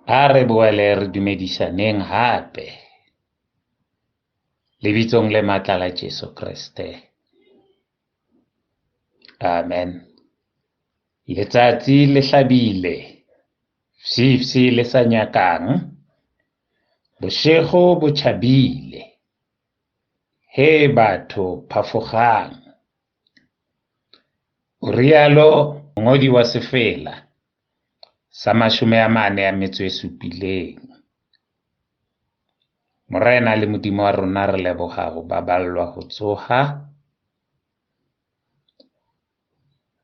A re boele re dumedisaneng hape lebitsong le matla la Jesu Kriste. Amen. Letsatsi le hlabile, sifsi le sa nyakang, boshego bo tjhabile. He batho phafokgang. O rialo mongodi wa Sefela sa 47. Morena le Modimo wa rona re leboha ho baballwa ho tsoha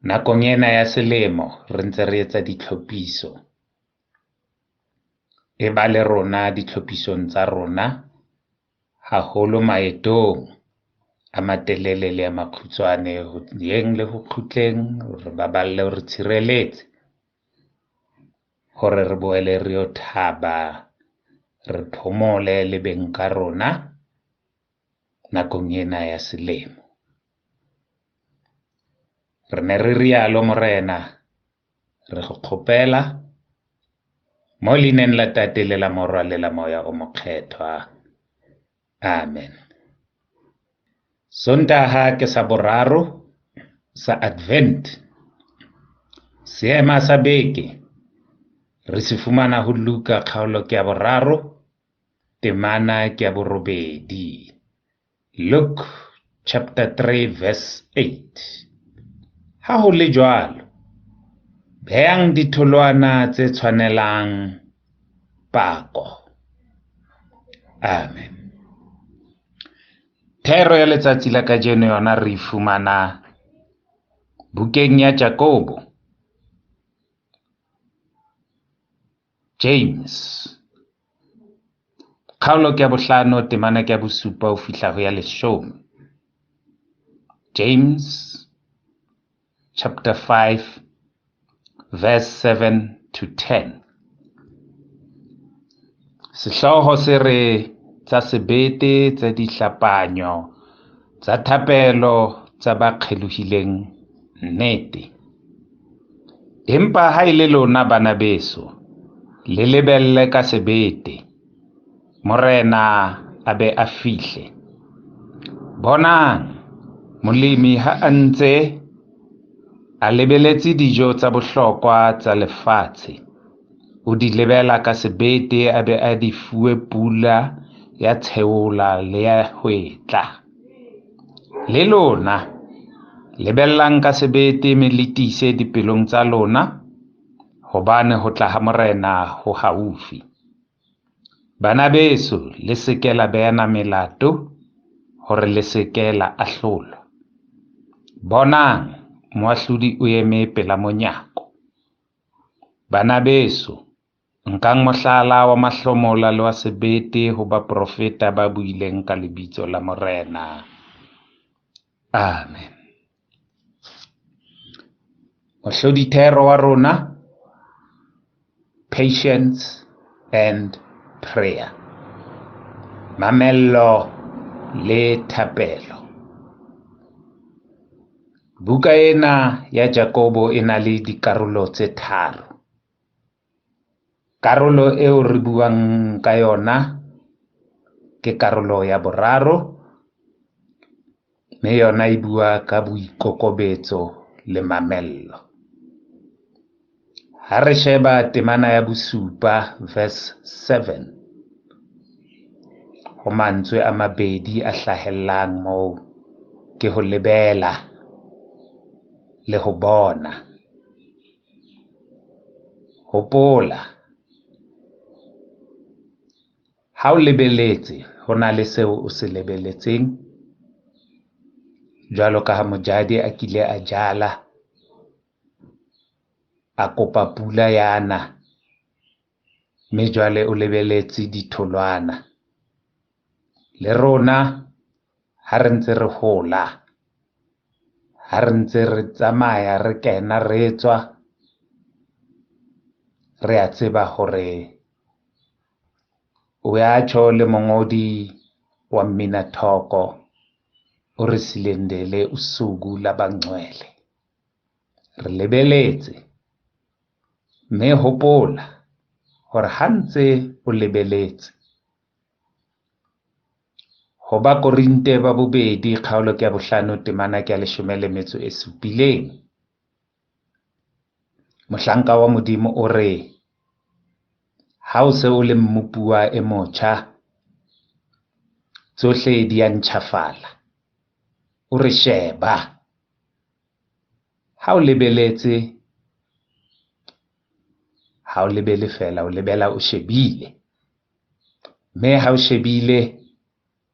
nakong ena ya selemo re ntse re etsa ditlhophiso. E ba le rona ditlhophisong tsa rona, haholo maetong a matelele le a makgutshwane, ho yeng le ho kgutleng, re baballe ho re tshireletse, hore re boele re yo thaba, re phomole le beng ka rona nakong ena ya selemo. Re ne re rialo Morena, re go kgopela mo leineng la Tate le la Morwa le la Moya o Mokgethwa. Amen. Sontaha ke sa boraro sa Advent. Seema sa beke re se fumana ho Luka kgaolo ke ya boraro, temana ke ya borobedi. Luke chapter 3 verse 8. Ha ho le jwalo, behang ditholwana tse tshwanelang pako. Amen. Thero ya letsatsi la kajeno yona re fumana bukeng ya Jakobo, James. Kgaolo ke ya bohlano, temana ke ya bosupa ho fihla ho ya 10. James chapter 5 verse 7 to 10. Sehlooho se re tsa sebete, tsa dihlapanyo, tsa thapelo, tsa ba kgelohileng nnete. Empa haele lona Banabeso le lebelle ka sebete, Morena a be a fihle. Bonang, molemi ha ntse a lebeletse dijo tsa bohlokwa tsa lefatshe, o di lebella ka sebete, a be a di fuwe pula ya tsheola le ya hwetla. Le lona lebellang ka sebete, me le tiise dipelong tsa lona, hobane ho tla ha Morena ho haufi. Banabeso le seke la beana melato, hore le seke la ahlolwa. Bonang, moahlodi o eme pela monyako. Banabeso, nkang mohlala wa mahlomola le wa sebete ho ba profeta ba buileng ka lebitso la Morena. Amen. Mohlodithero wa rona, patience and prayer. Mamello le thapelo. Buka ena ya Jakobo e na le dikarolo tse tharo. Karolo eo re buang ka yona ke karolo ya boraro, mme yona e bua ka boikokobetso le mamello. Ha re sheba temana ya bosupa verse 7, ho mantswe a mabedi a hlahellang moo ke ho lebella le ho bona. Hopola, ha o lebeletse ho na le seo o se lebeletseng, jwalo ka ha mojadi a kile a jala, a kopa pula yana, mme jwale o lebeletse ditholwana. Le rona ha re ntse re hola, ha re ntse re tsamaya, re kena, re tswa, re a tseba hore o ya tjho le mongodi wa mminathoko o re silendele usuku labangcwele. Re lebeletse, mme hopola hore ha ntse o lebeletse. Ho ba Korinte ba 2 kgaolo ke ya 5 temana ke ya 17. Mohlanka wa Modimo o re, ha o se o le mmupua e motjha, tsohle di a ntjhafala. O re sheba. Ha o lebeletse, ha o lebele fela, o lebella o shebile. Mme ha o shebile,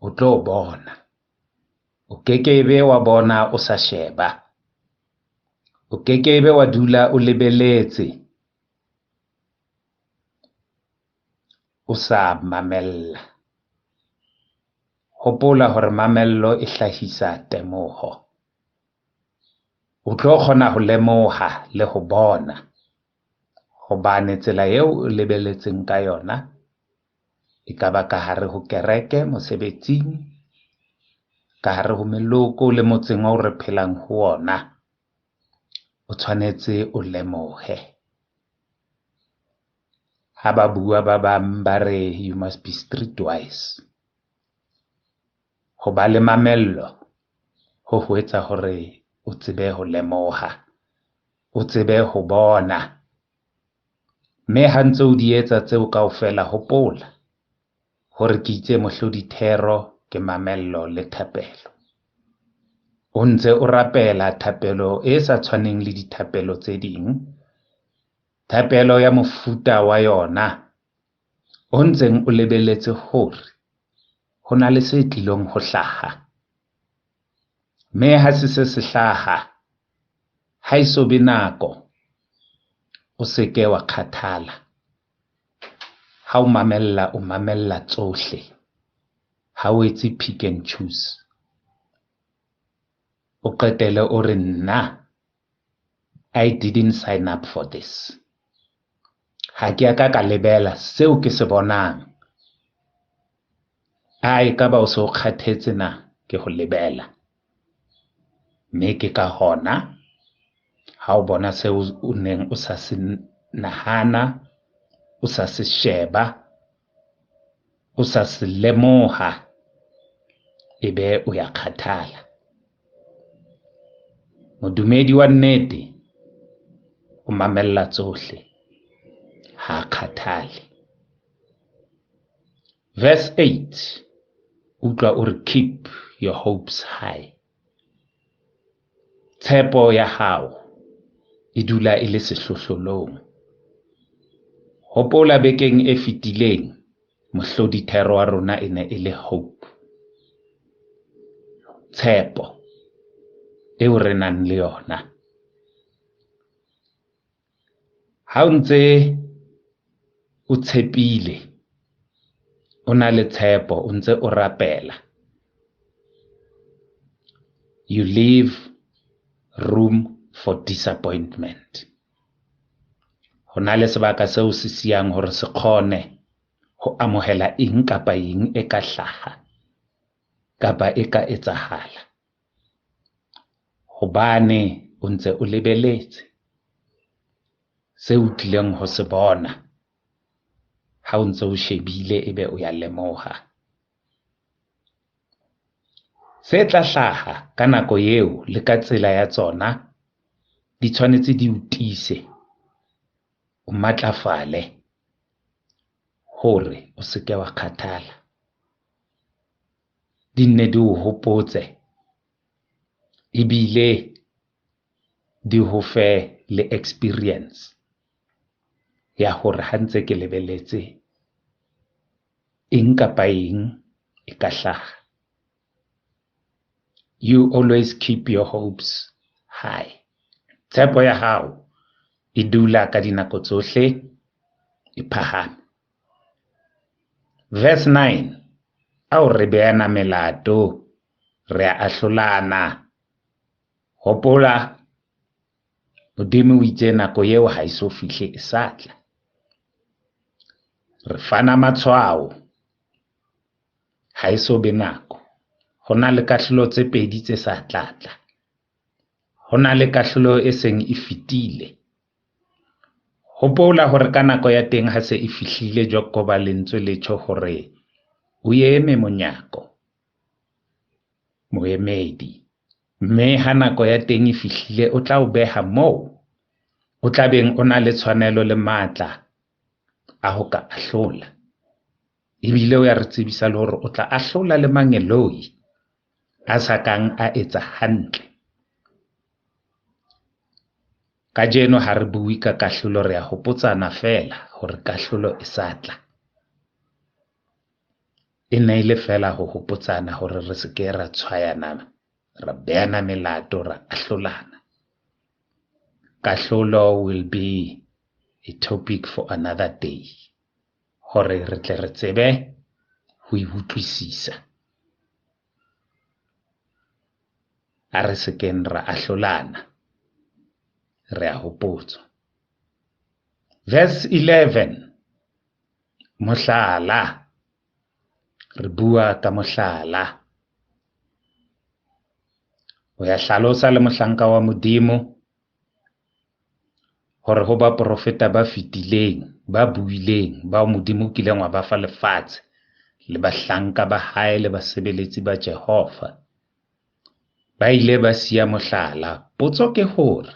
o tlo bona. O kekebe wa bona o sa sheba. O kekebe wa dula o lebeletse o sa mamella. Hopola hore mamello e hlahisa temoho. O tlo kgona ho lemoha le ho bona, hobane tsela eo o lebeletseng ka yona e ka ba ka hare ho kereke, mosebetsing, ka hare ho meloko le motseng o re phelang ho ona. O tshwanetse o lemohe. Ha ba bua ba bang ba re you must be streetwise. Ho ba le mamello ho etsa hore o tsebe ho lemoha, o tsebe ho bona. Mme ha ntse o di etsa tseo kaofela, hopola hore ke itse mohlodi thero ke mamello le thapelo. O ntse o rapela thapelo e sa tshwaneng le dithapelo tse ding, thapelo ya mofuta wa yona, o ntseng o lebeletse hore ho na le se tlilong ho hlaha. Mme ha se hlaha, ha iso be nako, o seke wa kgathala. Ha o mamella tsohle. Ha o etse pick and choose. O qetele o re nna, I didn't sign up for this. Ha ke ka ka lebela seo ke se bonang. Ka ba o se o kgathetse na ke ho lebela. Mme ke ka hona, ha o bona seo o neng o sa se nahana, o sa se sheba, o sa se lemoha, ebe o ya kgathala. Modumedi wa nnete o mamella tsohle, ha kgathale. Verse 8, utlwa o re keep your hopes high. Tshepo ya hao e dula e le sehlohlolong. Hopola bekeng e fetileng, mohlodi thero wa rona e ne e le hope. Tshepo eo re nang le yona. Ha o ntse o tshepile, o na le tshepo, o ntse o rapela, you leave room for disappointment. Ho na le sebaka seo se siyang hore se kgone ho amohela eng kapa eng e ka hlaha, kapa e ka etsahala. Hobane o ntse o lebeletse seo o tlileng ho se bona. Ha o ntse o shebile, ebe o ya lemoha. Se tla hlaha ka nako eo le ka tsela ya tsona, di tshwanetse di o tiise, o matlafale, hore o seke wa kgathala. Di nne di o hopotse, ebile di ho fe le experience ya hore ha ntse ke lebeletse eng kapa eng e ka hlaha. You always keep your hopes high. Tshepo ya hao e dula ka dinako tsohle e phahame. Verse 9, ao re beana melato, re a ahlolana. Hopola, Modimo o itse nako eo ha iso fihle e sa tla. Re fana matshwao, ha iso be nako. Ho na le kahlolo tse pedi tse sa tlatla. Ho na le kahlolo e seng e fetile. Hopola hore ka nako ya teng ha se e fihlile Jakobo lentswe le tjho hore o eme monyako, moemedi, mme ha nako ya teng e fihlile o tla o beha moo o tla beng o na le tshwanelo le matla a ho ka ahlola. Ebile o ya re tsebisa le hore o tla ahlola le mangeloi a sa kang a etsa hantle. Kajeno ha re bue ka kahlolo, re a hopotsana fela hore kahlolo e sa tla. E ne ile fela ho hopotsana hore re se ke ra tshwayana, ra beana melato, ra ahlolana. Kahlolo will be a topic for another day, hore re tle re tsebe ho e utlwisisa. Ha re se keng ra ahlolana, re a hopotswa. Verse 11, mohlala. Re bua ka mohlala. O ya hlalosa le mohlanka wa Modimo hore ho ba profeta ba fetileng, ba buileng, ba Modimo kileng wa ba fa lefatshe, le bahlanka ba haele, basebeletsi ba Jehova, ba ile ba siya mohlala. Potso ke hore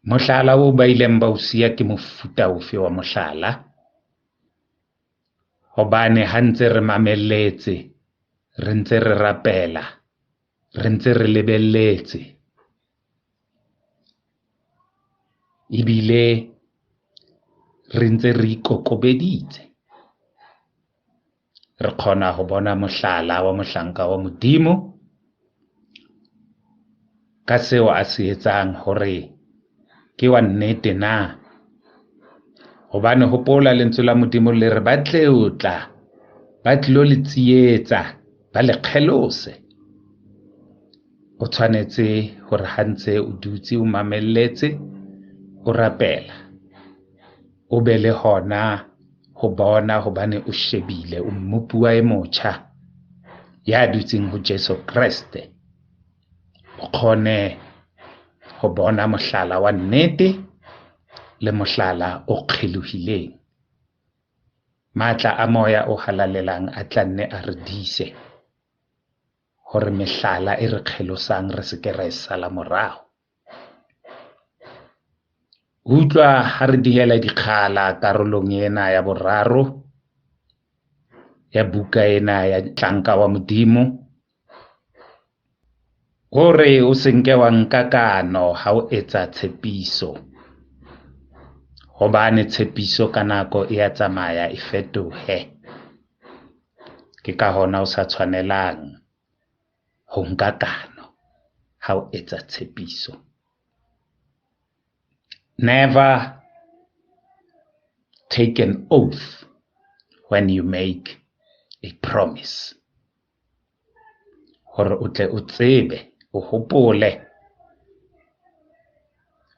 mohlala o ba ileng ba o siya ke mofuta ofe wa mohlala? Hobane ha ntse re mamelletse, re ntse re rapela, re ntse re lebelletse, ebile re ntse re ikokobeditse, re kgona ho bona mohlala wa mohlanka wa Modimo ka seo a se etsang hore ke wa nnete na. Hobane hopola lentswe la Modimo le re ba tle tla, ba tlilo le tsietsa, ba le kgelose. O tshwanetse hore ha ntse o dutse o mamelletse, o rapela, o be le hona ho bona, hobane o shebile, o mmopua e motjha ya dutseng ho Jesu Kriste, o kgone ho bona mohlala wa nnete le mohlala o kgelohileng. Matla a moya o halalelang a tla nne a re diise hore mehlala e re kgelosang re se ke ra e sala morao. Utlwa ha re dihela dikgala karolong ena ya boraro ya buka ena ya tlanka wa Modimo, hore o se nke wa nka kano ha o etsa tshepiso, hobane tshepiso ka nako e a tsamaya e fetohe. Ke ka hona o sa tshwanelang ho nka kano ha o etsa tshepiso. Never take an oath when you make a promise. Hore o tle o tsebe, o hopole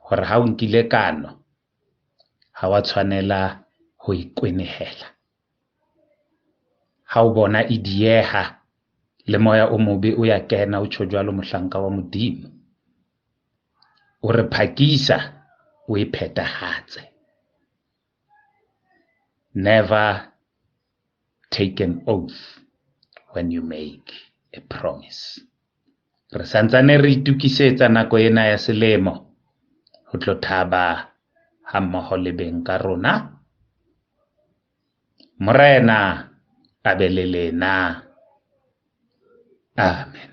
hore ha o nkile kano, ha wa tshwanela ho ikwenehela. Ha o bona e dieha le moya o mobe o ya kena, o tjho jwalo mohlanka wa Modimo, o re phakisa, o e phethahatse. Never take an oath when you make a promise. Re santsane re itukisetsa nako ena ya selemo ho tlo thaba ha mmoho le beng ka rona. Morena a be le lena. Amen.